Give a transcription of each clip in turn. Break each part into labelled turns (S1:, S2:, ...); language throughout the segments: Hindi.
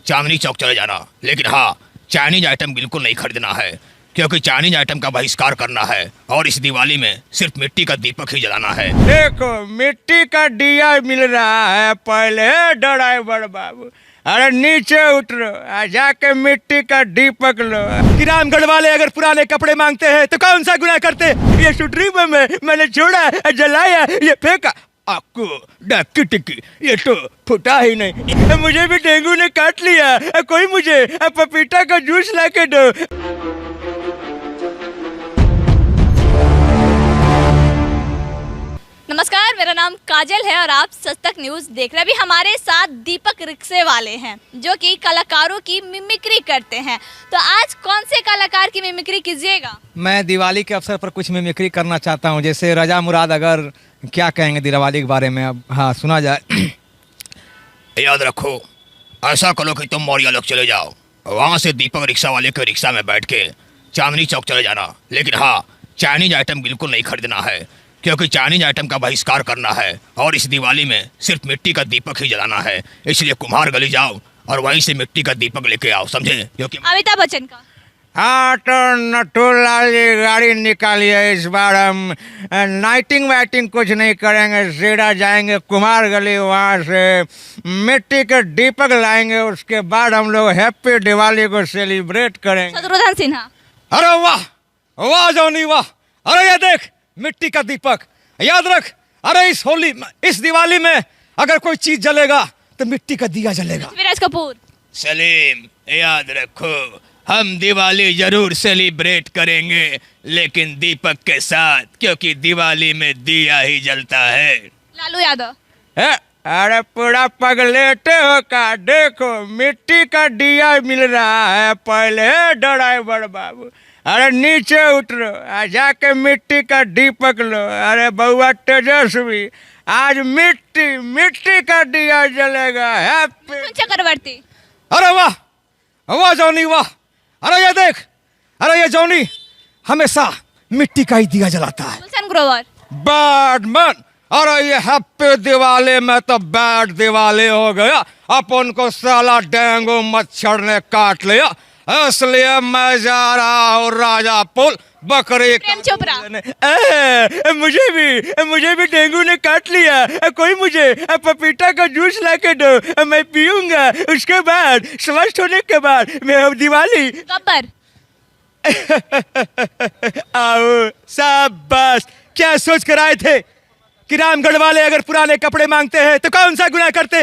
S1: चांदनी चौक चले जाना, लेकिन हाँ, चाइनीज आइटम बिल्कुल नहीं खरीदना है, क्योंकि चाइनीज आइटम का बहिष्कार करना है और इस दिवाली में सिर्फ मिट्टी का दीपक ही जलाना है।
S2: देखो मिट्टी का दिया मिल रहा है, पहले ड्राइवर बाबू, अरे नीचे उतरो, जाके मिट्टी का दीपक लो।
S3: रामगढ़ वाले अगर पुराने कपड़े मांगते हैं तो कौन सा गुनाह करते?
S2: ये सुटरी में मैंने छोड़ा, जलाया, ये फेंका, आपको डक्की टिक्की, ये तो फुटा ही नहीं। मुझे भी डेंगू ने काट लिया, कोई मुझे पपीता का जूस ला के दो।
S4: नमस्कार, मेरा नाम काजल है और आप सच तक न्यूज देख रहे हैं। अभी हमारे साथ दीपक रिक्शे वाले हैं जो कि कलाकारों की मिमिक्री करते हैं। तो आज कौन से कलाकार की मिमिक्री कीजिएगा?
S3: मैं दिवाली के अवसर पर कुछ मिमिक्री करना चाहता हूं, जैसे रजा मुराद अगर क्या कहेंगे दिवाली के बारे में। अब हाँ, सुना जाए।
S1: याद रखो, ऐसा करो कि तुम मौर्या लोग चले जाओ, वहाँ से दीपक रिक्शा वाले के रिक्शा में बैठ के चांदनी चौक चले जाना, लेकिन हाँ, चाइनीज आइटम बिल्कुल नहीं खरीदना है, क्योंकि चाइनीज आइटम का बहिष्कार करना है और इस दिवाली में सिर्फ मिट्टी का दीपक ही जलाना है। इसलिए कुम्हार गली जाओ और वहीं से मिट्टी का दीपक लेके आओ, समझे? क्योंकि
S4: अमिताभ बच्चन का।
S2: हाँ तो नटूलाल जी गाड़ी निकालिए, इस बार हम नाइटिंग वाइटिंग कुछ नहीं करेंगे, सीधा जाएंगे कुमार गली, वहाँ से मिट्टी के दीपक लाएंगे, उसके बाद हम लोग हैप्पी दिवाली को सेलिब्रेट करेंगे।
S4: शत्रुघ्न सिन्हा।
S3: अरे वाह वाह जॉनी वाह, अरे ये देख मिट्टी का दीपक। याद रख, अरे इस दिवाली में अगर कोई चीज जलेगा तो मिट्टी का दिया जलेगा।
S4: विराज कपूर।
S1: सलीम, याद रखो, हम दिवाली जरूर सेलिब्रेट करेंगे, लेकिन दीपक के साथ, क्योंकि दिवाली में दिया ही जलता है।
S4: लालू यादव।
S2: अरे पूरा पगलेटे हो का, देखो मिट्टी का दिया मिल रहा है, पहले ड्राइवर बाबू, अरे नीचे उतरो, जाके मिट्टी का दीपक लो। अरे बउआ तेजस्वी, आज मिट्टी का दिया जलेगा। हैप्पी
S4: चक्रवर्ती।
S3: अरे वाह वाह जॉनी वाह, अरे ये देख, अरे ये जॉनी हमेशा मिट्टी का ही दिया जलाता है।
S4: गुलशन ग्रोवर।
S3: बैडमैन। अरे ये हैप्पी दिवाली में तो बैड दिवाली हो गया, अपन को साला डेंगू मच्छर ने काट लिया, इसलिए मैं जा रहा हूँ राजापुर बकरी।
S4: प्रेम चोपड़ा।
S2: मुझे भी डेंगू ने काट लिया, कोई मुझे पपीता का जूस ला के दो, मैं पीऊंगा, उसके बाद स्वस्थ होने के बाद मैं दिवाली।
S4: गब्बर।
S2: आओ शाबाश,
S3: क्या सोच कर आए थे कि रामगढ़ वाले अगर पुराने कपड़े मांगते हैं तो कौन सा गुनाह करते?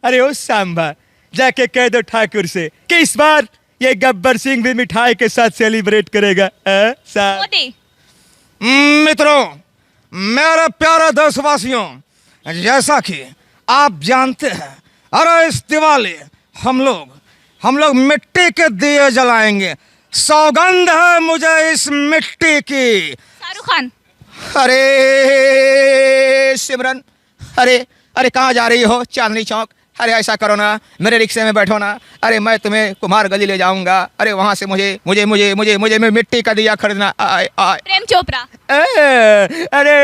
S2: अरे ओ सांबा, जाके कह दो ठाकुर से कि इस बार ये गब्बर सिंह भी मिठाई के साथ सेलिब्रेट करेगा।
S4: मोदी।
S3: मित्रों, मेरे प्यारे देशवासियों, जैसा कि आप जानते हैं, अरे इस दिवाली हम लोग मिट्टी के दिए जलाएंगे। सौगंध है मुझे इस मिट्टी की।
S4: शाहरुख खान।
S1: अरे सिमरन, अरे कहाँ जा रही हो? चांदनी चौक। अरे ऐसा करो ना, मेरे रिक्शे में बैठो ना, अरे मैं तुम्हें कुमार गली ले जाऊंगा, अरे वहाँ से मुझे मिट्टी का दिया खरीदना।
S4: प्रेम चोपड़ा।
S2: अरे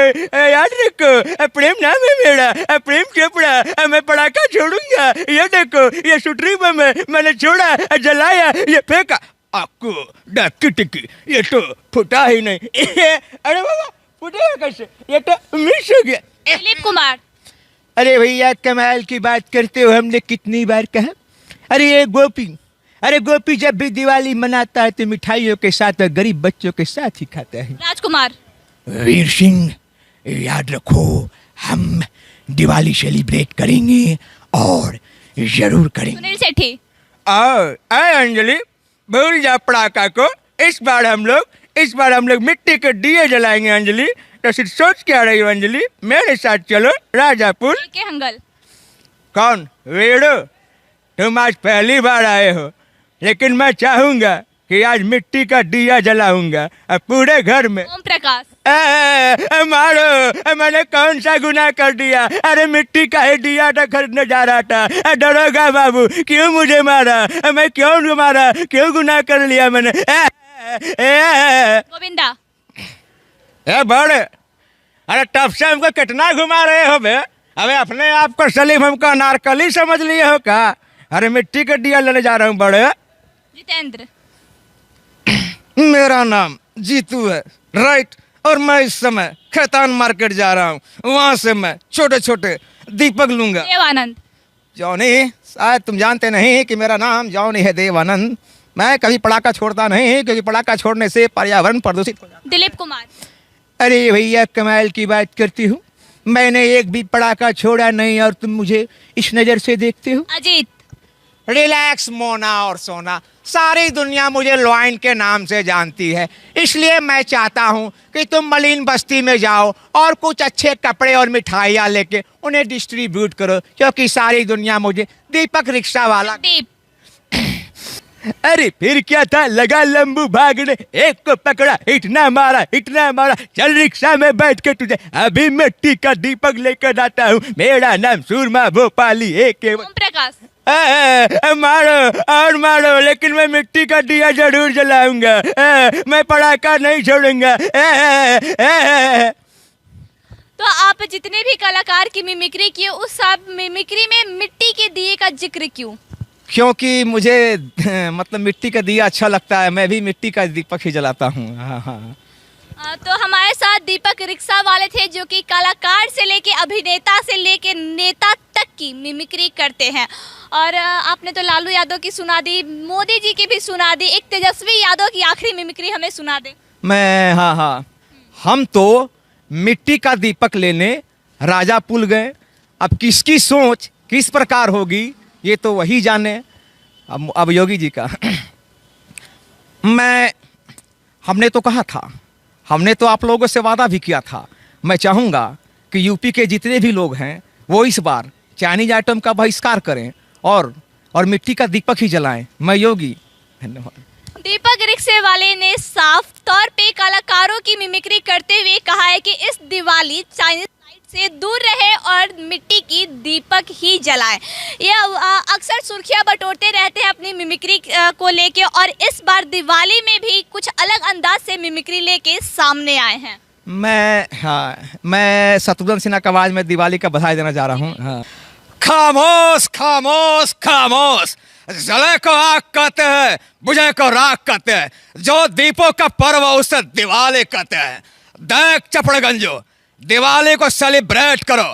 S2: याद रखो, प्रेम नाम है मेरा, प्रेम चोपड़ा, मैं पटाखा छोड़ूंगा। ये देखो, ये सुटरी में मैंने छोड़ा, जलाया, ये फेंका, आपको डक्की टिक्की, ये तो फुटा ही नहीं। अरे बाबा, फुटेगा कैसे? ये तो मिस हो गया।
S4: दिलीप कुमार।
S2: अरे भैया कमाल की बात करते हो, हमने कितनी बार कहा। अरे गोपी जब भी दिवाली मनाता है तो मिठाइयों के साथ और गरीब बच्चों के साथ ही खाता है।
S4: राजकुमार।
S2: वीर सिंह, याद रखो, हम दिवाली सेलिब्रेट करेंगे और जरूर करेंगे।
S4: सुनील शेट्टी।
S2: अंजलि, भूल जा पटाखा को, इस बार हम लोग मिट्टी के दिए जलाएंगे। अंजलि, तो सिर्फ सोच क्या रही हो अंजलि? मेरे साथ चलो राजापुर।
S4: के हंगल।
S2: कौन? वीड़ो, तुम आज पहली बार आए हो, लेकिन मैं चाहूंगा कि आज मिट्टी का दिया जलाऊंगा पूरे घर में।
S4: ओम प्रकाश।
S2: मारो, मैंने कौन सा गुनाह कर दिया? अरे मिट्टी का ही दिया था, खरीदने जा रहा था। दरोगा बाबू, क्यों मुझे मारा? मैं क्यों मारा? क्यों गुनाह कर लिया मैंने?
S4: गोविंदा।
S2: बड़े, अरे तब से हमको कितना घुमा रहे हो बे? अबे अपने आप को सलीम हमको अनारकली समझ लिए हो का? अरे मिट्टी का दिया लेने जा रहा हूँ बड़े।
S4: जितेंद्र।
S3: मेरा नाम जीतू है, राइट। और मैं इस समय खैतान मार्केट जा रहा हूँ, वहाँ से मैं छोटे छोटे दीपक लूंगा।
S4: देवानंद।
S3: जॉनी, शायद तुम जानते नहीं कि मेरा नाम जॉनी है, देवानंद। मैं कभी पटाखा छोड़ता नहीं, क्योंकि पटाखा छोड़ने से पर्यावरण प्रदूषित हो जाता है।
S4: दिलीप कुमार।
S3: अरे भैया, कमाल की बात करती हूँ, मैंने एक भी पटाखा छोड़ा नहीं और तुम मुझे इस नज़र से देखते हो।
S4: अजीत।
S3: रिलैक्स मोना और सोना, सारी दुनिया मुझे लॉइन के नाम से जानती है, इसलिए मैं चाहता हूँ कि तुम मलिन बस्ती में जाओ और कुछ अच्छे कपड़े और मिठाइयाँ लेके उन्हें डिस्ट्रीब्यूट करो, क्योंकि सारी दुनिया मुझे दीपक रिक्शा वाला।
S4: दीप।
S2: अरे फिर क्या था, लगा लंबू भागने, एक को पकड़ा, इतना मारा, चल रिक्शा में बैठ के तुझे अभी मिट्टी का दीपक लेकर आता हूँ। मेरा नाम सूरमा भोपाली AK।
S4: ओम प्रकाश।
S2: मारो और मारो, लेकिन मैं मिट्टी का दिया जरूर जलाऊंगा। मैं पटाखा नहीं छोड़ूंगा।
S4: तो आप जितने भी कलाकार की मिमिक्री किए, उस सब मिमिक्री में मिट्टी के दिए का जिक्र क्यों?
S3: क्योंकि मुझे मतलब मिट्टी का दिया अच्छा लगता है, मैं भी मिट्टी का दीपक ही जलाता हूँ। हाँ।
S4: तो हमारे साथ दीपक रिक्शा वाले थे, जो कि कलाकार से लेके अभिनेता से लेके नेता तक की मिमिक्री करते हैं। और आपने तो लालू यादव की सुना दी, मोदी जी की भी सुना दी, एक तेजस्वी यादव की आखिरी मिमिक्री हमें सुना दे।
S3: मैं हाँ, हम तो मिट्टी का दीपक लेने राजापुर गए। अब किसकी सोच किस प्रकार होगी ये तो वही जाने। अब योगी जी का हमने तो कहा था, हमने तो आप लोगों से वादा भी किया था। मैं चाहूँगा कि यूपी के जितने भी लोग हैं वो इस बार चाइनीज आइटम का बहिष्कार करें और मिट्टी का दीपक ही जलाएं। मैं योगी। धन्यवाद।
S4: दीपक रिक्शे वाले ने साफ तौर पे कलाकारों की मिमिक्री करते हुए कहा है कि इस दिवाली चाइनीज लाइट से दूर रहे और मिट्टी की दीपक ही जलाएं। ये अक्सर सुर्खियां बटोरते रहते हैं अपनी मिमिक्री को लेके, और इस बार दिवाली में भी कुछ अलग अंदाज से मिमिक्री लेके सामने आए हैं।
S3: मैं शत्रुघ्न सिन्हा की आवाज में दिवाली का बधाई देना जा रहा हूँ। हाँ। खामोश खामोश खामोश, जले को आग कहते हैं, बुझे को राख कहते हैं, जो दीपों का पर्व उसे दिवाली कहते हैं। देख चपड़गंजो, दिवाली को सेलिब्रेट करो,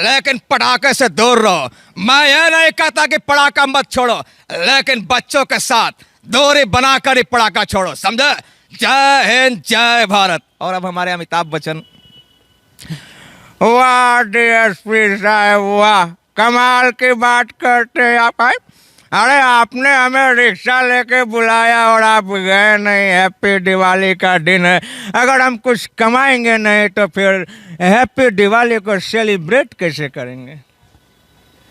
S3: लेकिन पटाखे से दूर रहो। मैं ये नहीं कहता कि पटाखा मत छोड़ो, लेकिन बच्चों के साथ दूरी बनाकर ही पटाखा छोड़ो, समझे? जय हिंद, जय भारत। और अब हमारे अमिताभ बच्चन।
S2: वाह DSP साहब, वाह, कमाल की बात करते हैं आप। अरे आपने हमें रिक्शा लेके बुलाया और आप गए नहीं। हैप्पी दिवाली का दिन है, अगर हम कुछ कमाएंगे नहीं तो फिर हैप्पी दिवाली को सेलिब्रेट कैसे करेंगे?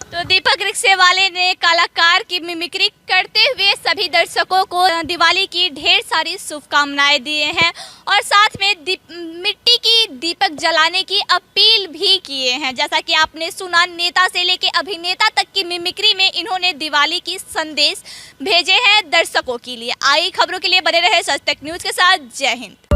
S4: तो दीपक रिक्शे वाले ने कलाकार की मिमिक्री करते हुए सभी दर्शकों को दिवाली की ढेर सारी शुभकामनाएं दिए हैं, और साथ में मिट्टी की दीपक जलाने की अपील भी किए हैं। जैसा कि आपने सुना, नेता से लेके अभिनेता तक की मिमिक्री में इन्होंने दिवाली की संदेश भेजे हैं दर्शकों के लिए। आई खबरों के लिए बने रहे सच तक न्यूज के साथ। जय हिंद।